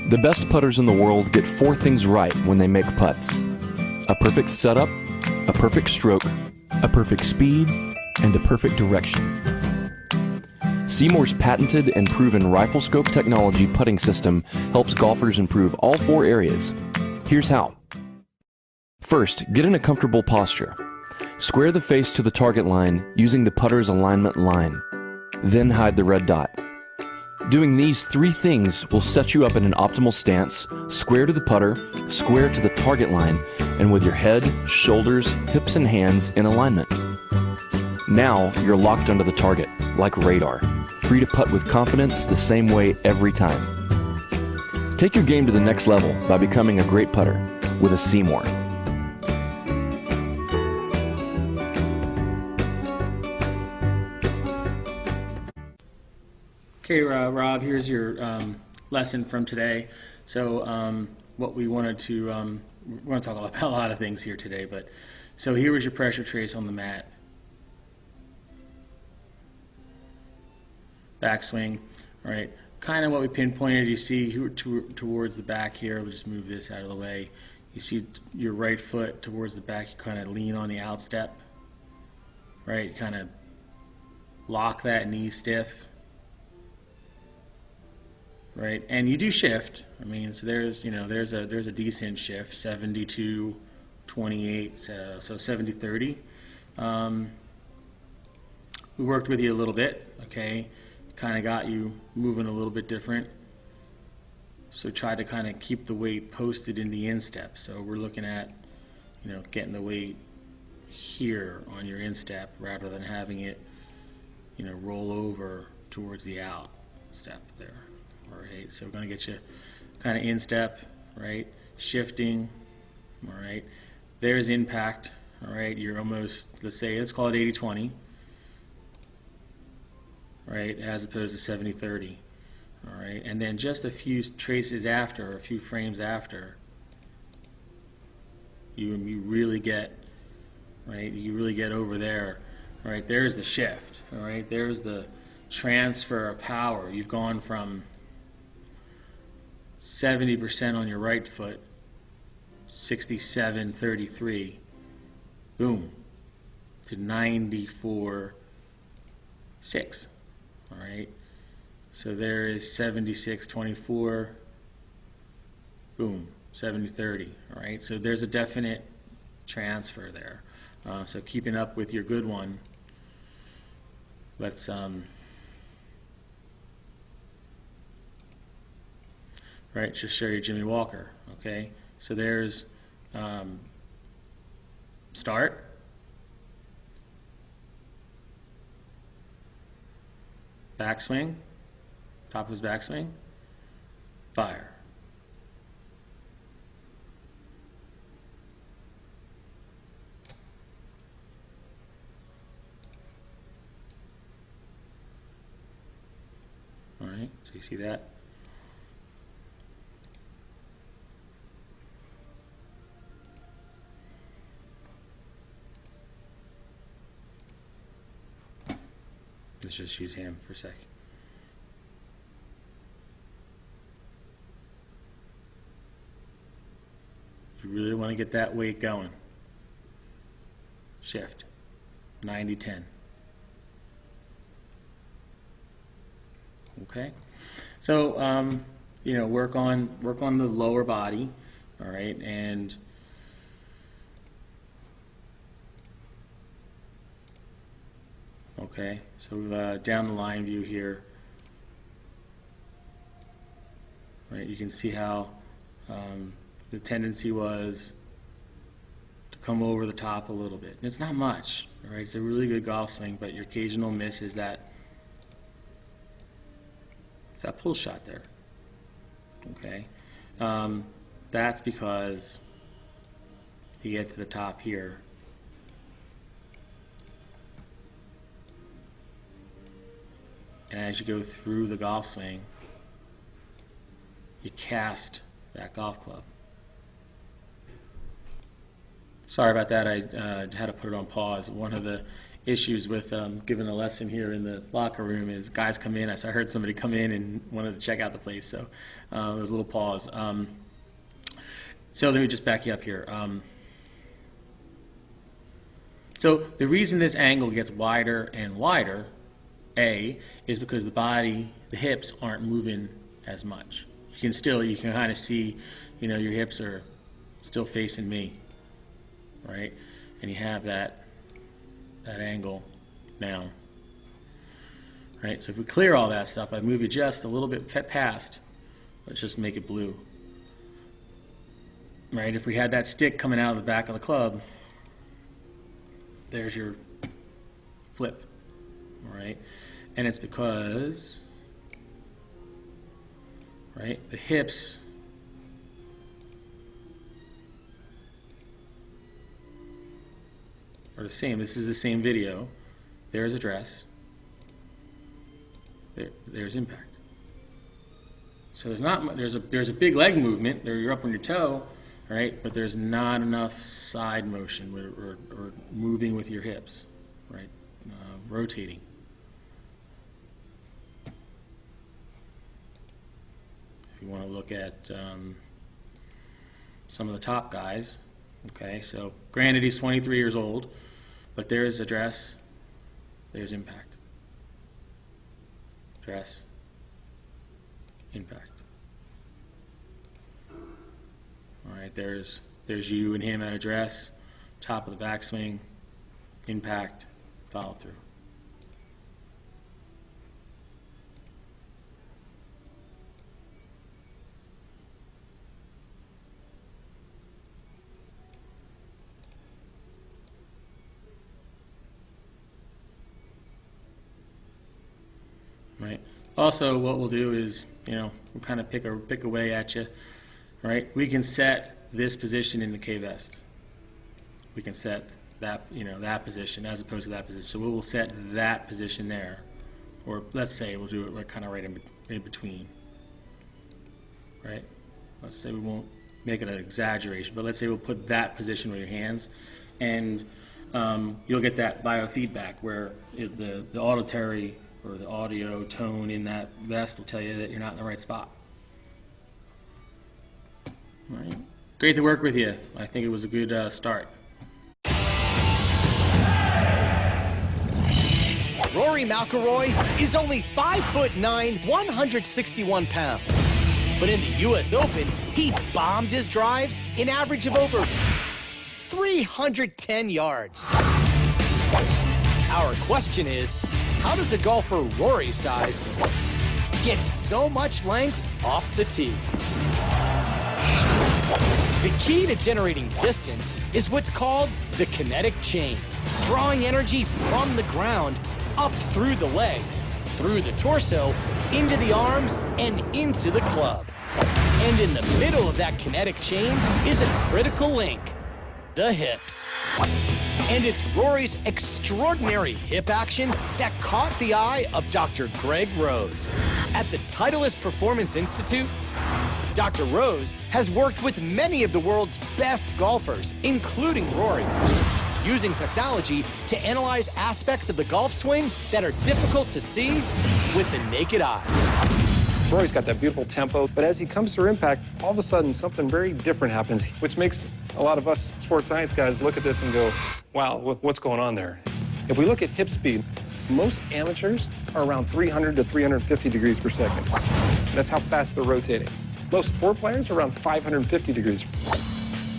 The best putters in the world get 4 things right when they make putts: a perfect setup, a perfect stroke, a perfect speed, and a perfect direction. Seymour's patented and proven rifle scope technology putting system helps golfers improve all 4 areas. Here's how. First, get in a comfortable posture. Square the face to the target line using the putter's alignment line. Then hide the red dot. Doing these 3 things will set you up in an optimal stance, square to the putter, square to the target line, and with your head, shoulders, hips, and hands in alignment. Now you're locked onto the target, like radar, free to putt with confidence the same way every time. Take your game to the next level by becoming a great putter with a Seymour. Okay, Rob, here's your lesson from today. So what we wanted to, we're going to talk about a lot of things here today, but so here was your pressure trace on the mat. Backswing, all right, kind of what we pinpointed. You see here towards the back here, we'll just move this out of the way. You see your right foot towards the back, you kind of lean on the outstep, right, kind of lock that knee stiff. Right, and you do shift. I mean, so there's a decent shift, 72, 28, so 70-30. We worked with you a little bit, okay. Kind of got you moving a little bit different. So try to kind of keep the weight posted in the instep. So we're looking at, getting the weight here on your instep rather than having it, roll over towards the out step there. Alright, so we're going to get you kind of in step, right, shifting, alright, there's impact, alright, you're almost, let's call it 80-20, right, as opposed to 70-30, alright, and then just a few traces after, or a few frames after, you really get, right, you really get over there, right, there's the shift, alright, there's the transfer of power. You've gone from 70% on your right foot, 67-33, boom, to 94-6. All right, so there is 76-24, boom, 70-30. All right, so there's a definite transfer there. So keeping up with your good one. Let's right, just show you Jimmy Walker. Okay, so there's start, backswing, top of his backswing, fire. All right, so you see that. Let's just use him for a sec. You really want to get that weight going. Shift. 90-10. Okay. So work on the lower body. All right, and okay, so down the line view here, right, you can see how the tendency was to come over the top a little bit. And it's not much, right? It's a really good golf swing, but your occasional miss is that pull shot there. Okay, that's because you get to the top here. And as you go through the golf swing, you cast that golf club. Sorry about that, I had to put it on pause. One of the issues with giving a lesson here in the locker room is guys come in. I heard somebody come in and wanted to check out the place, so there was a little pause. So let me just back you up here. So the reason this angle gets wider and wider, A, is because the hips aren't moving as much. You can kind of see, your hips are still facing me, right? And you have that angle now, right? So if we clear all that stuff, I move you just a little bit past. Let's just make it blue, right? If we had that stick coming out of the back of the club, there's your flip, all right? And it's because, right, the hips are the same. This is the same video. There's address. There's impact. So there's a big leg movement. You're up on your toe, right? But there's not enough side motion or moving with your hips, right? Rotating. If you want to look at some of the top guys, okay. So granted, he's 23 years old. But there's address, there's impact. Address, impact. All right, there's you and him at address, top of the backswing, impact, follow through. Right. Also, what we'll do is, we'll kind of pick away at you. Right. We can set this position in the K-vest. We can set that, that position as opposed to that position. So we'll set that position there, or let's say we'll do it kind of right in between. Right. Let's say we won't make it an exaggeration, but let's say we'll put that position with your hands, and you'll get that biofeedback where the auditory or the audio tone in that vest will tell you that you're not in the right spot. All right. Great to work with you. I think it was a good start. Rory McIlroy is only 5'9", 161 pounds. But in the U.S. Open, he bombed his drives an average of over 310 yards. Our question is, how does a golfer Rory's size get so much length off the tee? The key to generating distance is what's called the kinetic chain, drawing energy from the ground up through the legs, through the torso, into the arms, and into the club. And in the middle of that kinetic chain is a critical link, the hips. And it's Rory's extraordinary hip action that caught the eye of Dr. Greg Rose. At the Titleist Performance Institute, Dr. Rose has worked with many of the world's best golfers, including Rory, using technology to analyze aspects of the golf swing that are difficult to see with the naked eye. Rory's got that beautiful tempo, but as he comes through impact, all of a sudden something very different happens, which makes a lot of us sports science guys look at this and go, wow, what's going on there? If we look at hip speed, most amateurs are around 300 to 350 degrees per second. That's how fast they're rotating. Most tour players are around 550 degrees.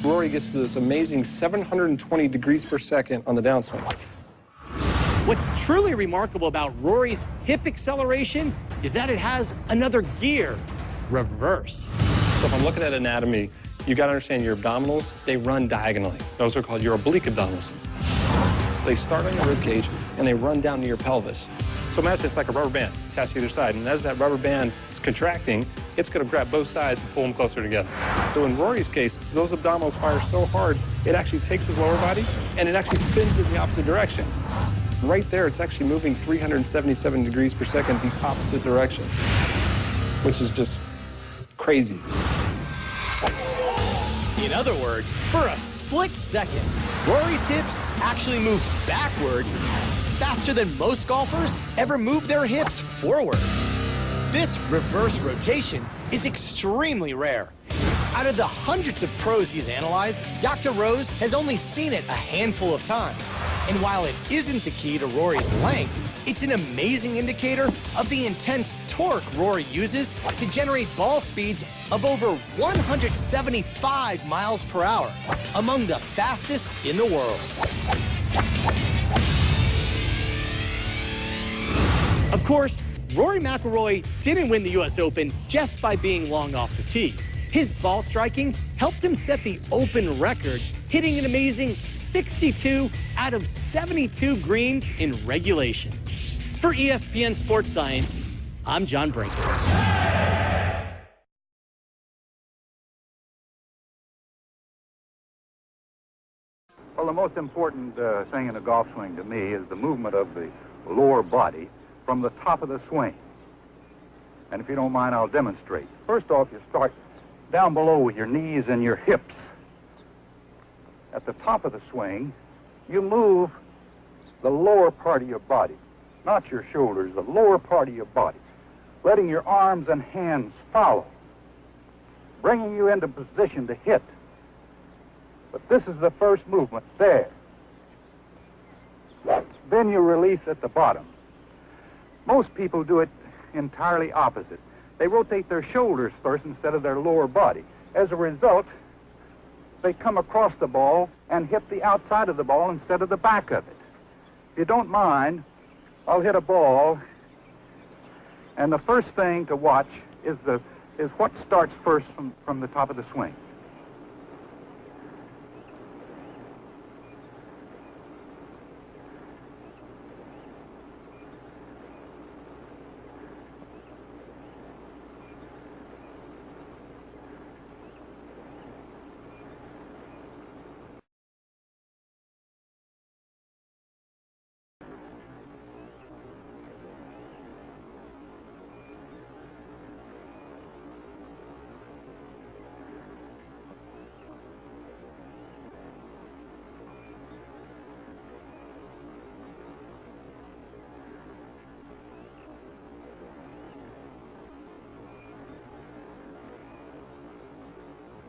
Rory gets to this amazing 720 degrees per second on the downswing. What's truly remarkable about Rory's hip acceleration is that it has another gear, reverse. So if I'm looking at anatomy, you got to understand your abdominals, they run diagonally. Those are called your oblique abdominals. They start on your rib cage and they run down to your pelvis. So imagine it's like a rubber band attached to either side, and as that rubber band is contracting, it's going to grab both sides and pull them closer together. So in Rory's case, those abdominals fire so hard, it actually takes his lower body and it actually spins it in the opposite direction. Right there, it's actually moving 377 degrees per second the opposite direction, which is just crazy. In other words, for a split second, Rory's hips actually move backward faster than most golfers ever move their hips forward. This reverse rotation is extremely rare. Out of the hundreds of pros he's analyzed, Dr. Rose has only seen it a handful of times. And while it isn't the key to Rory's length, it's an amazing indicator of the intense torque Rory uses to generate ball speeds of over 175 miles per hour, among the fastest in the world. Of course, Rory McIlroy didn't win the U.S. Open just by being long off the tee. His ball striking helped him set the Open record, hitting an amazing 62 out of 72 greens in regulation. For ESPN Sports Science, I'm John Brinkus. Well, the most important thing in a golf swing to me is the movement of the lower body from the top of the swing. And if you don't mind, I'll demonstrate. First off, you start down below with your knees and your hips. At the top of the swing, you move the lower part of your body, not your shoulders, the lower part of your body, letting your arms and hands follow, bringing you into position to hit. But this is the first movement there. Then you release at the bottom. Most people do it entirely opposite. They rotate their shoulders first instead of their lower body. As a result, they come across the ball and hit the outside of the ball instead of the back of it. If you don't mind, I'll hit a ball, and the first thing to watch is what starts first from the top of the swing.